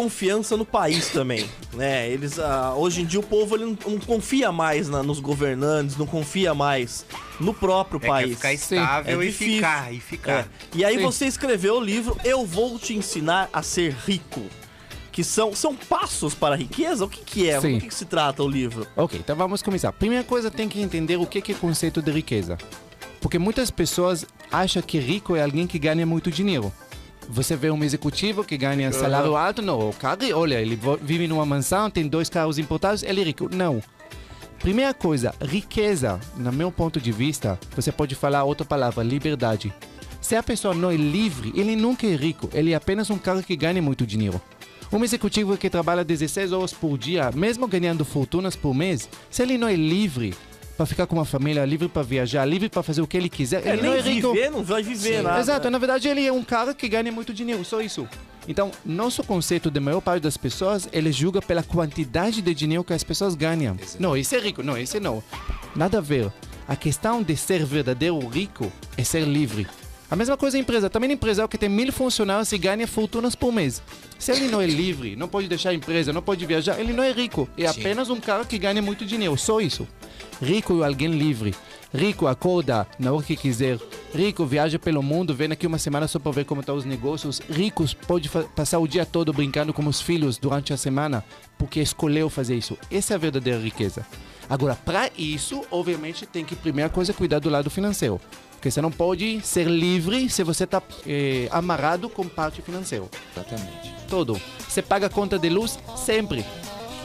confiança no país também, né? Hoje em dia o povo ele não confia mais nos governantes, não confia mais no próprio país. Quer ficar estável e ficar. E aí você escreveu o livro Eu Vou Te Ensinar a Ser Rico. Que são passos para a riqueza? O que é? Sim. Do que se trata o livro? Ok, então vamos começar. Primeira coisa, tem que entender o que é o conceito de riqueza. Porque muitas pessoas acham que rico é alguém que ganha muito dinheiro. Você vê um executivo que ganha salário alto, não, o cara, olha, ele vive numa mansão, tem 2 carros importados, ele é rico. Não. Primeira coisa, riqueza, no meu ponto de vista, você pode falar outra palavra, liberdade. Se a pessoa não é livre, ele nunca é rico, ele é apenas um cara que ganha muito dinheiro. Um executivo que trabalha 16 horas por dia, mesmo ganhando fortunas por mês, se ele não é livre para ficar com uma família, livre para viajar, livre para fazer o que ele quiser, ele não é rico. Não vai viver nada. Exato, na verdade ele é um cara que ganha muito dinheiro, só isso. Então, nosso conceito de maior parte das pessoas, ele julga pela quantidade de dinheiro que as pessoas ganham. Não, esse é rico, não, esse não. Nada a ver. A questão de ser verdadeiro rico é ser livre. A mesma coisa em empresa. Também empresário que tem 1000 funcionários e ganha fortunas por mês. Se ele não é livre, não pode deixar a empresa, não pode viajar, ele não é rico. É apenas um cara que ganha muito dinheiro, só isso. Rico é alguém livre. Rico acorda na hora que quiser. Rico viaja pelo mundo, vem aqui uma semana só para ver como estão os negócios. Ricos pode passar o dia todo brincando com os filhos durante a semana porque escolheu fazer isso. Essa é a verdadeira riqueza. Agora, para isso, obviamente, tem que, primeira coisa, cuidar do lado financeiro. Porque você não pode ser livre se você está amarrado com parte financeira. Exatamente. Todo. Você paga a conta de luz sempre.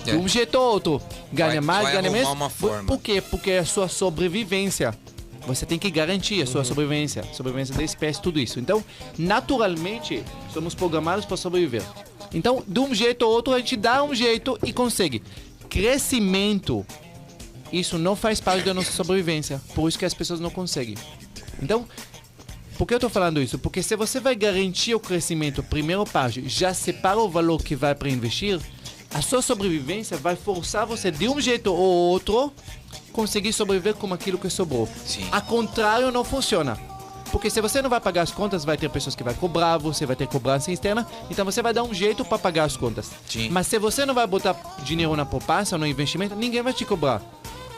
De um jeito ou outro. Ganha mais, ganha menos. Uma forma. Por quê? Porque é a sua sobrevivência. Você tem que garantir a sua sobrevivência. Sobrevivência da espécie, tudo isso. Então, naturalmente, somos programados para sobreviver. Então, de um jeito ou outro, a gente dá um jeito e consegue. Crescimento. Isso não faz parte da nossa sobrevivência. Por isso que as pessoas não conseguem. Então, por que eu estou falando isso? Porque se você vai garantir o crescimento, primeiro parte, já separa o valor que vai para investir, a sua sobrevivência vai forçar você, de um jeito ou outro, conseguir sobreviver com aquilo que sobrou. Sim. A contrário, não funciona. Porque se você não vai pagar as contas, vai ter pessoas que vão cobrar, você vai ter cobrança externa, então você vai dar um jeito para pagar as contas. Sim. Mas se você não vai botar dinheiro na poupança, no investimento, ninguém vai te cobrar.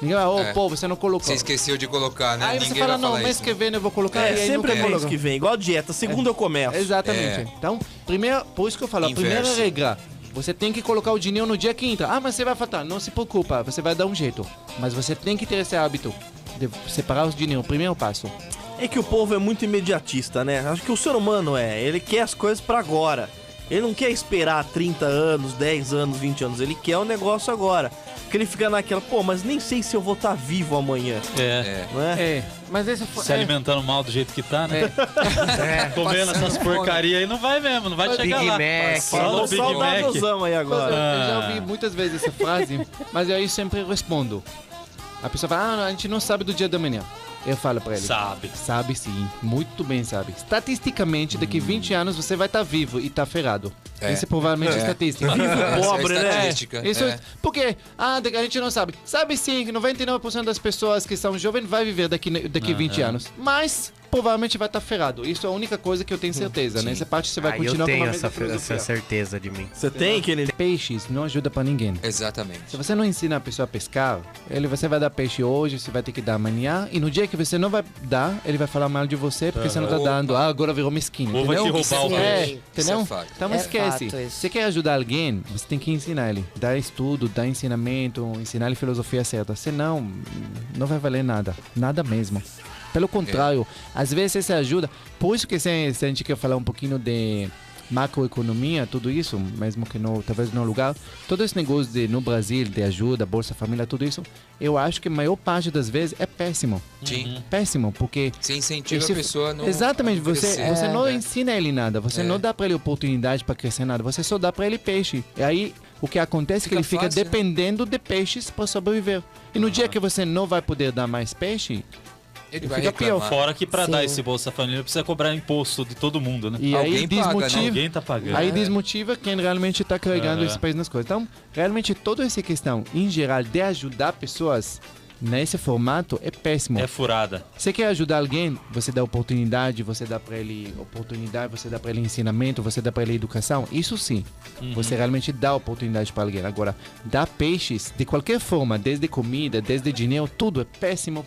Ninguém vai, pô, você não colocou. Você esqueceu de colocar, né? Aí Ninguém você fala, vai falar não, mês isso, que vem eu vou colocar. E aí Sempre nunca mês coloca. que vem, igual a dieta. Segunda eu começo. Exatamente. Então, primeiro, por isso que eu falo, a primeira Inverso. regra, você tem que colocar o dinheiro no dia que entra. Ah, mas você vai faltar. Não se preocupa, você vai dar um jeito. Mas você tem que ter esse hábito de separar os dinheiro, primeiro passo. É que o povo é muito imediatista, né? Acho que o ser humano ele quer as coisas pra agora. Ele não quer esperar 30 anos, 10 anos, 20 anos. Ele quer o negócio agora. Porque ele fica naquela, pô, mas nem sei se eu vou estar vivo amanhã. Não é? Mas esse Se alimentando mal do jeito que tá, né? Comendo essas porcarias aí não vai mesmo, não vai chegar Big lá. Mac. Falou Big Mac. Saudadelzão aí agora. Eu já ouvi muitas vezes essa frase, mas eu sempre respondo. A pessoa fala, a gente não sabe do dia da manhã. Eu falo pra ele. Sabe. Sabe sim, muito bem sabe. Estatisticamente, daqui 20 anos você vai estar vivo e tá ferrado. Isso é provavelmente estatística. Pobre, né? Estatística. Isso, porque a gente não sabe. Sabe sim que 99% das pessoas que são jovens vai viver daqui 20 anos. Mas provavelmente vai estar ferrado. Isso é a única coisa que eu tenho certeza. Nessa parte você vai continuar eu tenho com a essa mesma filosofia. certeza de mim. Você tem aquele... Peixes não ajuda pra ninguém. Exatamente. Se você não ensina a pessoa a pescar, você vai dar peixe hoje, você vai ter que dar amanhã, e no dia que você não vai dar, ele vai falar mal de você porque você não tá dando. Ah, agora virou mesquinho. Ou vai te Entendeu? roubar o peixe. Entendeu? Isso é fato. Então não esquece. fato isso. Você quer ajudar alguém, você tem que ensinar ele. Dar estudo, dar ensinamento, ensinar ele filosofia certa. Senão, não vai valer nada. Nada mesmo. Pelo contrário, às vezes você ajuda. Por isso que se a gente quer falar um pouquinho de macroeconomia, tudo isso, mesmo que não, talvez no lugar, todo esse negócio no Brasil, de ajuda, Bolsa Família, tudo isso, eu acho que a maior parte das vezes é péssimo. Sim. Péssimo, porque... Você incentiva a pessoa a não... Exatamente, a não crescer. você não ensina ele nada, você não dá pra ele oportunidade pra crescer nada, você só dá pra ele peixe. E aí, o que acontece é que ele fica fácil, né? dependendo de peixes pra sobreviver. E no dia que você não vai poder dar mais peixe, Ele vai fica pior. reclamar. Fora que pra Sim. dar esse Bolsa Família precisa cobrar imposto de todo mundo, né? e aí Alguém paga, né? desmotiva... Alguém tá pagando. Aí desmotiva quem realmente está carregando esse país nas coisas. Então, realmente, toda essa questão, em geral, de ajudar pessoas, nesse formato é péssimo. É furada. Você quer ajudar alguém, você dá oportunidade, você dá para ele ensinamento, você dá para ele educação. Isso sim, você realmente dá oportunidade para alguém. Agora, dar peixes de qualquer forma, desde comida, desde dinheiro, tudo é péssimo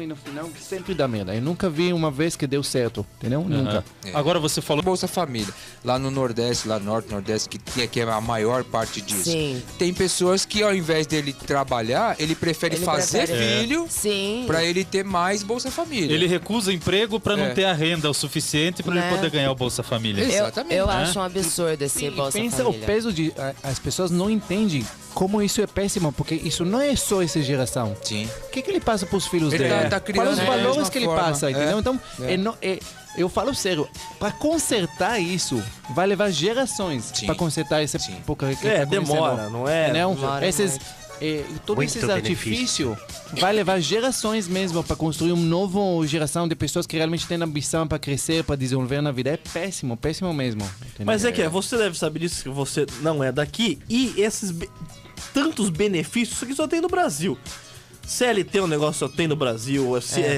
e no final sempre dá merda. Eu nunca vi uma vez que deu certo, entendeu? Nunca. Agora você falou... Bolsa Família. Lá no Nordeste, lá Norte, Nordeste, que é a maior parte disso. Sim. Tem pessoas que ao invés dele trabalhar, ele prefere fazer filho Sim. pra ele ter mais Bolsa Família. Ele recusa emprego pra não ter a renda o suficiente pra Né? ele poder ganhar o Bolsa Família. Exatamente. Eu acho um absurdo esse Bolsa Pensa Família. o peso de... As pessoas não entendem como isso é péssimo, porque isso não é só essa geração. Sim. O que ele passa para os filhos Ele dele? tá criando Quais os da valores mesma que ele forma. passa, entendeu? Então, eu falo sério, para consertar isso, vai levar gerações Sim. para consertar essa Sim. porcaria que É, tá acontecendo. demora, não é? Entendeu? Demora Esses, todos Muito esses artifícios vai levar gerações mesmo para construir uma nova geração de pessoas que realmente têm ambição para crescer, para desenvolver na vida. É péssimo mesmo. Entendeu? Mas é que você deve saber disso, que você não é daqui. E esses tantos benefícios, isso aqui só tem no Brasil. CLT é um negócio que só tem no Brasil,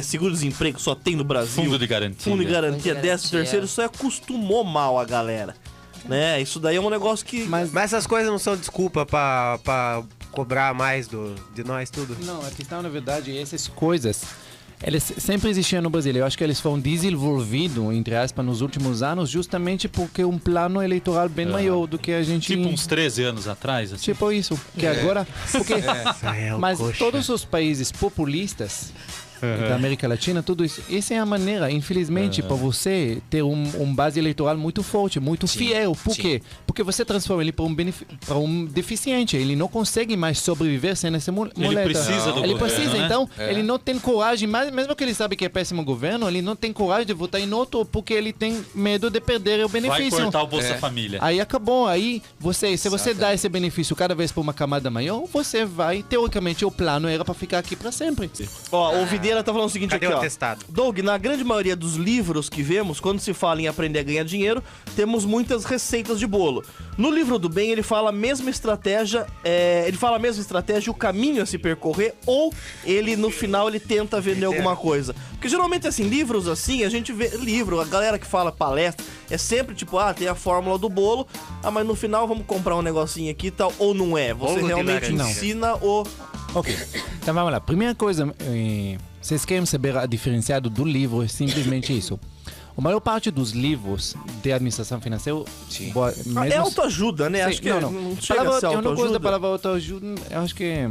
seguro-desemprego só tem no Brasil. Fundo de garantia. Fundo de garantia, Fundo de 13º, isso aí acostumou mal a galera. Né? Isso daí é um negócio que... Mas essas coisas não são desculpa pra cobrar mais de nós tudo? Não, a questão, na verdade, essas coisas, elas sempre existiam no Brasil. Eu acho que eles foram desenvolvidos, entre aspas, nos últimos anos, justamente porque um plano eleitoral bem maior do que a gente... Tipo uns 13 anos atrás, assim. Tipo isso, que agora... Porque, o mas coxa. todos os países populistas da América Latina, tudo isso, essa é a maneira, infelizmente, para você ter um base eleitoral muito forte, muito fiel. Por quê? Porque você transforma ele para um deficiente. Ele não consegue mais sobreviver sem essa muleta. Ele precisa do Ele governo, precisa, né? então, ele não tem coragem, mesmo que ele sabe que é péssimo governo, ele não tem coragem de votar em outro porque ele tem medo de perder o Vai benefício. cortar o Bolsa Família. Aí acabou, aí se você dá esse benefício cada vez para uma camada maior, você vai, teoricamente, o plano era para ficar aqui para sempre. Ó, o Videira tá falando o seguinte Cadê aqui, o ó. atestado? Doug, na grande maioria dos livros que vemos, quando se fala em aprender a ganhar dinheiro, temos muitas receitas de bolo. No livro do bem, ele fala a mesma estratégia, e o caminho a se percorrer, ou ele, no final, ele tenta vender alguma coisa. Porque geralmente, assim, livros assim, a gente vê a galera que fala palestra, é sempre tipo, tem a fórmula do bolo, mas no final vamos comprar um negocinho aqui e tal, ou não é? Você Bolo de realmente laranja. ensina o... Ok, então vamos lá. Primeira coisa, vocês querem saber a diferenciado do livro, é simplesmente isso. A maior parte dos livros de administração financeira... É autoajuda, né? Sim, Acho que não chega a ser eu não gosto da autoajuda. palavra autoajuda, eu acho que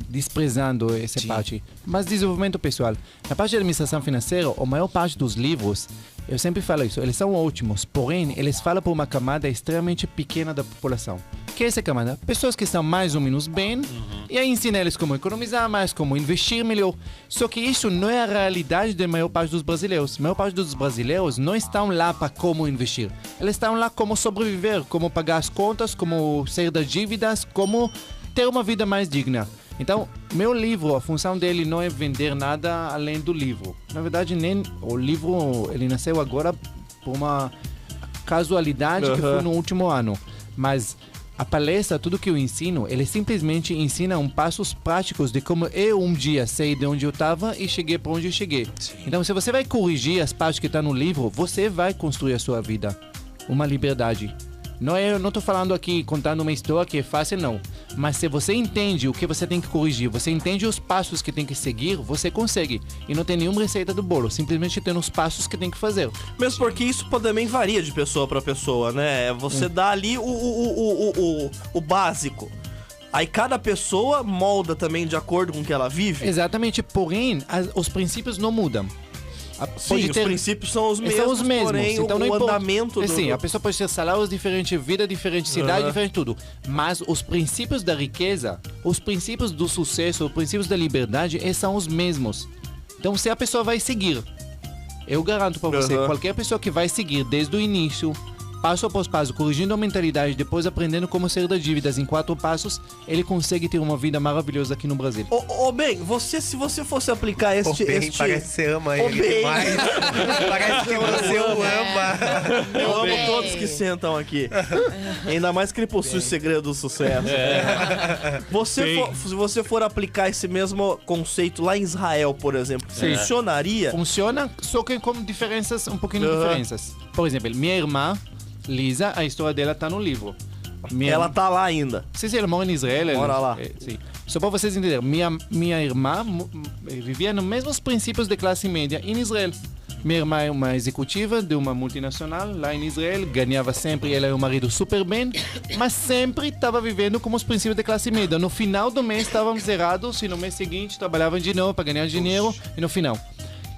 desprezando essa parte. Mas desenvolvimento pessoal. Na parte de administração financeira, a maior parte dos livros, eu sempre falo isso, eles são ótimos, porém, eles falam para uma camada extremamente pequena da população. Que é essa camada? Pessoas que estão mais ou menos bem, e aí ensina eles como economizar mais, como investir melhor. Só que isso não é a realidade da maior parte dos brasileiros. A maior parte dos brasileiros não estão lá para como investir. Eles estão lá como sobreviver, como pagar as contas, como sair das dívidas, como ter uma vida mais digna. Então, meu livro, a função dele não é vender nada além do livro. Na verdade, nem o livro, ele nasceu agora por uma casualidade que foi no último ano. Mas a palestra, tudo que eu ensino, ele simplesmente ensina passos práticos de como eu um dia saí de onde eu estava e cheguei para onde eu cheguei. Sim. Então, se você vai corrigir as partes que estão no livro, você vai construir a sua vida. Uma liberdade. Eu não estou falando aqui, contando uma história que é fácil, não. Mas se você entende o que você tem que corrigir, você entende os passos que tem que seguir, você consegue. E não tem nenhuma receita do bolo, simplesmente tem os passos que tem que fazer. Mesmo porque isso também varia de pessoa para pessoa, né? Você dá ali o básico. Aí cada pessoa molda também de acordo com o que ela vive. Exatamente, porém, os princípios não mudam. Sim, os princípios são os mesmos, porém então, o andamento Sim, a pessoa pode ter salários diferentes, vida diferente, cidade diferente, tudo. Mas os princípios da riqueza, os princípios do sucesso, os princípios da liberdade, esses são os mesmos. Então, se a pessoa vai seguir, eu garanto para você, qualquer pessoa que vai seguir desde o início, passo após passo, corrigindo a mentalidade, depois aprendendo como sair das dívidas em 4 passos, ele consegue ter uma vida maravilhosa aqui no Brasil. Ô, Ben, se você fosse aplicar Ô, Ben, parece que você ama ele Ben. demais. Parece que você o ama. Eu amo todos que sentam aqui. Ainda mais que ele possui o segredo do sucesso. Se você for aplicar esse mesmo conceito lá em Israel, por exemplo, funcionaria? Funciona, só que com diferenças, um pouquinho de diferenças. Por exemplo, minha irmã, Lisa, a história dela tá no livro. Ela tá lá ainda. Sim, ela mora em Israel. Mora lá. Sim. Só para vocês entenderem, minha irmã vivia nos mesmos princípios de classe média em Israel. Minha irmã é uma executiva de uma multinacional lá em Israel, ganhava sempre, ela e o marido super bem, mas sempre estava vivendo como os princípios de classe média. No final do mês estávamos zerados e no mês seguinte trabalhavam de novo para ganhar dinheiro e no final.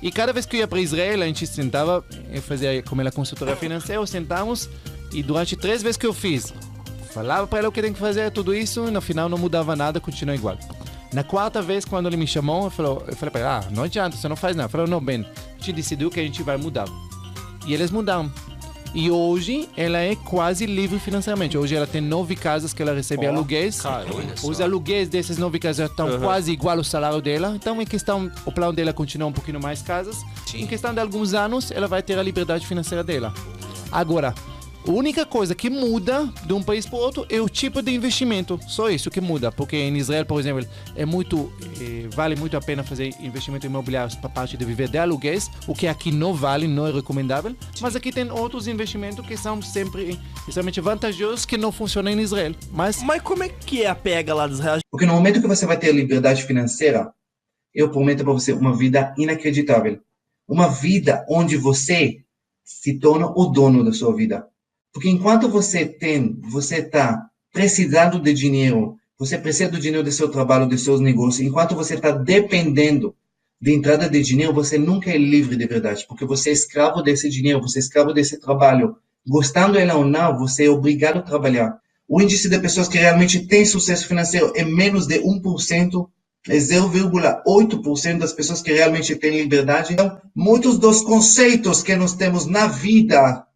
E cada vez que eu ia para Israel, a gente sentava, eu fazia como ela consultora financeira, sentávamos e durante 3 vezes que eu fiz, falava para ela o que tem que fazer, tudo isso, e no final não mudava nada, continua igual. Na 4ª vez, quando ele me chamou, eu falei para ela, não adianta, você não faz nada. Eu falei, não, Ben, a gente decidiu que a gente vai mudar. E eles mudaram. E hoje, ela é quase livre financeiramente. Hoje, ela tem 9 casas que ela recebe aluguéis. Os aluguéis dessas 9 casas já estão quase igual ao salário dela. Então, em questão, o plano dela continua um pouquinho mais casas. Sim. Em questão de alguns anos, ela vai ter a liberdade financeira dela. Agora, a única coisa que muda de um país para o outro é o tipo de investimento. Só isso que muda. Porque em Israel, por exemplo, vale muito a pena fazer investimento imobiliário para a parte de viver de aluguéis, o que aqui não vale, não é recomendável. Mas aqui tem outros investimentos que são sempre extremamente vantajosos que não funcionam em Israel. Mas como é que é a pega lá de Israel? Porque no momento que você vai ter liberdade financeira, eu prometo para você uma vida inacreditável. Uma vida onde você se torna o dono da sua vida. Porque enquanto você está precisando de dinheiro, você precisa do dinheiro do seu trabalho, dos seus negócios, enquanto você está dependendo de entrada de dinheiro, você nunca é livre de verdade, porque você é escravo desse dinheiro, você é escravo desse trabalho. Gostando ela ou não, você é obrigado a trabalhar. O índice de pessoas que realmente têm sucesso financeiro é menos de 1%, é 0,8% das pessoas que realmente têm liberdade. Então, muitos dos conceitos que nós temos na vida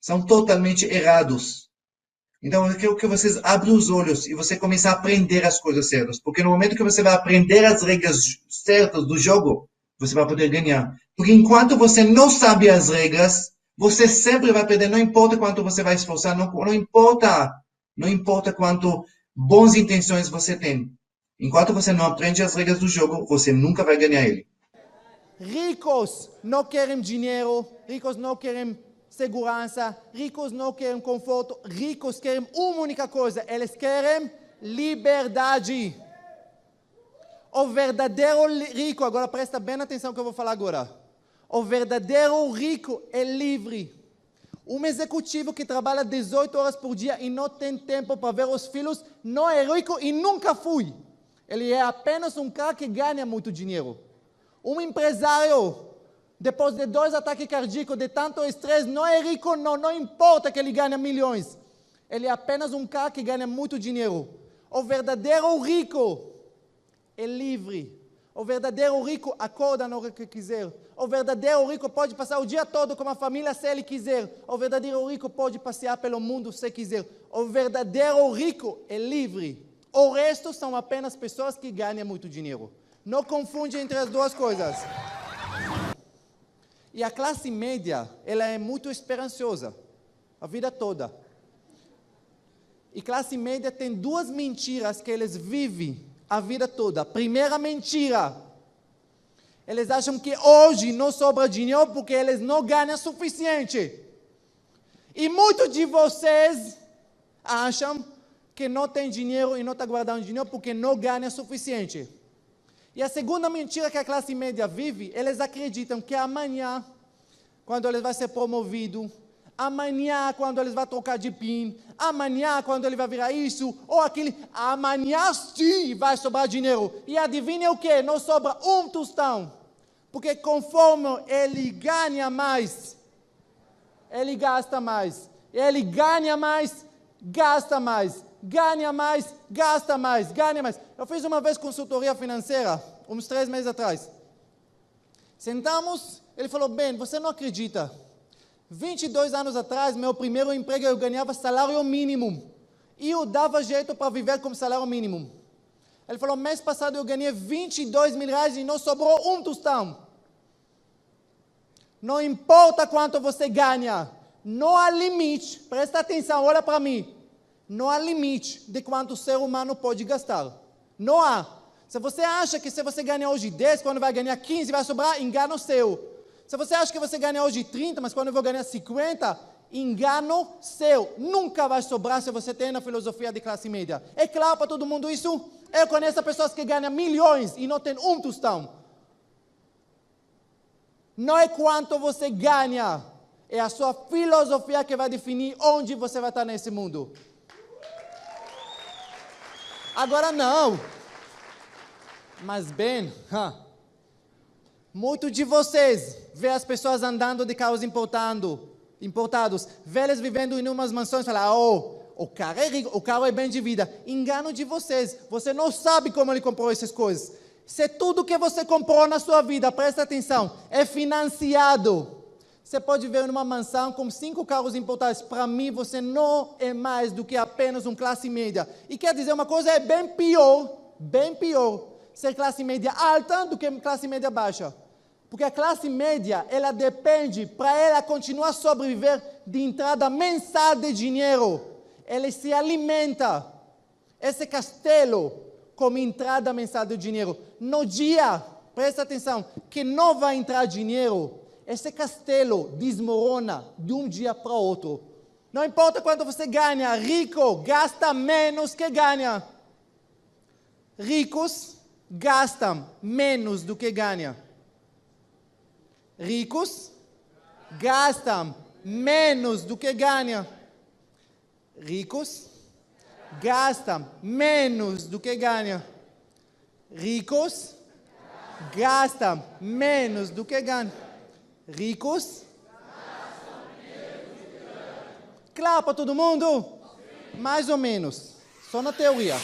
são totalmente errados. Então, eu quero que vocês abrem os olhos e você comece a aprender as coisas certas. Porque no momento que você vai aprender as regras certas do jogo, você vai poder ganhar. Porque enquanto você não sabe as regras, você sempre vai perder. Não importa quanto você vai esforçar, não importa quanto boas intenções você tem. Enquanto você não aprende as regras do jogo, você nunca vai ganhar ele. Ricos não querem dinheiro, ricos não querem segurança, ricos não querem conforto, ricos querem uma única coisa, eles querem liberdade. O verdadeiro rico, agora presta bem atenção no que eu vou falar agora. O verdadeiro rico é livre. Um executivo que trabalha 18 horas por dia e não tem tempo para ver os filhos, não é rico e nunca foi. Ele é apenas um cara que ganha muito dinheiro. Um empresário, depois de 2 ataques cardíacos, de tanto estresse, não é rico, não importa que ele ganhe milhões. Ele é apenas um cara que ganha muito dinheiro. O verdadeiro rico é livre. O verdadeiro rico acorda na hora que quiser. O verdadeiro rico pode passar o dia todo com a família se ele quiser. O verdadeiro rico pode passear pelo mundo se quiser. O verdadeiro rico é livre. O resto são apenas pessoas que ganham muito dinheiro. Não confunde entre as duas coisas. E a classe média, ela é muito esperançosa, a vida toda. E classe média tem 2 mentiras que eles vivem a vida toda. Primeira mentira, eles acham que hoje não sobra dinheiro porque eles não ganham o suficiente. E muitos de vocês acham que não tem dinheiro e não está guardando dinheiro porque não ganha o suficiente. E a segunda mentira que a classe média vive, eles acreditam que amanhã, quando eles vão ser promovidos, amanhã, quando eles vão trocar de PIN, amanhã, quando ele vai virar isso ou aquele, amanhã sim vai sobrar dinheiro. E adivinha o que? Não sobra um tostão. Porque conforme ele ganha mais, ele gasta mais. Ele ganha mais, gasta mais. Ganha mais, gasta mais, ganha mais. Eu fiz uma vez consultoria financeira, uns 3 meses atrás. Sentamos, ele falou, Ben, você não acredita. 22 anos atrás, meu primeiro emprego, eu ganhava salário mínimo. E eu dava jeito para viver com salário mínimo. Ele falou, mês passado eu ganhei 22 mil reais e não sobrou um tostão. Não importa quanto você ganha, não há limite, presta atenção, olha para mim. Não há limite de quanto o ser humano pode gastar. Não há. Se você acha que se você ganhar hoje 10, quando vai ganhar 15 vai sobrar, engano seu. Se você acha que você ganha hoje 30, mas quando eu vou ganhar 50, engano seu. Nunca vai sobrar se você tem a filosofia de classe média. É claro para todo mundo isso? Eu conheço pessoas que ganham milhões e não tem um tostão. Não é quanto você ganha, é a sua filosofia que vai definir onde você vai estar nesse mundo. Agora não. Mas bem, muitos de vocês vê as pessoas andando de carros importados, vê eles vivendo em umas mansões e falam, o cara é rico, o carro é bem de vida. Engano de vocês, você não sabe como ele comprou essas coisas. Se tudo que você comprou na sua vida, presta atenção, é financiado. Você pode ver numa mansão com 5 carros importados. Para mim, você não é mais do que apenas um classe média. E quer dizer uma coisa, é bem pior, ser classe média alta do que classe média baixa. Porque a classe média, ela depende, para ela continuar a sobreviver, de entrada mensal de dinheiro. Ela se alimenta. Esse castelo, como entrada mensal de dinheiro. No dia, presta atenção, que não vai entrar dinheiro, esse castelo desmorona de um dia para outro. Não importa quanto você ganha, rico gasta menos que ganha. Ricos gastam menos do que ganham. Ricos gastam menos do que ganham. Ricos gastam menos do que ganham. Ricos gastam menos do que ganham. Ricos? Claro para todo mundo? Mais ou menos. Só na teoria.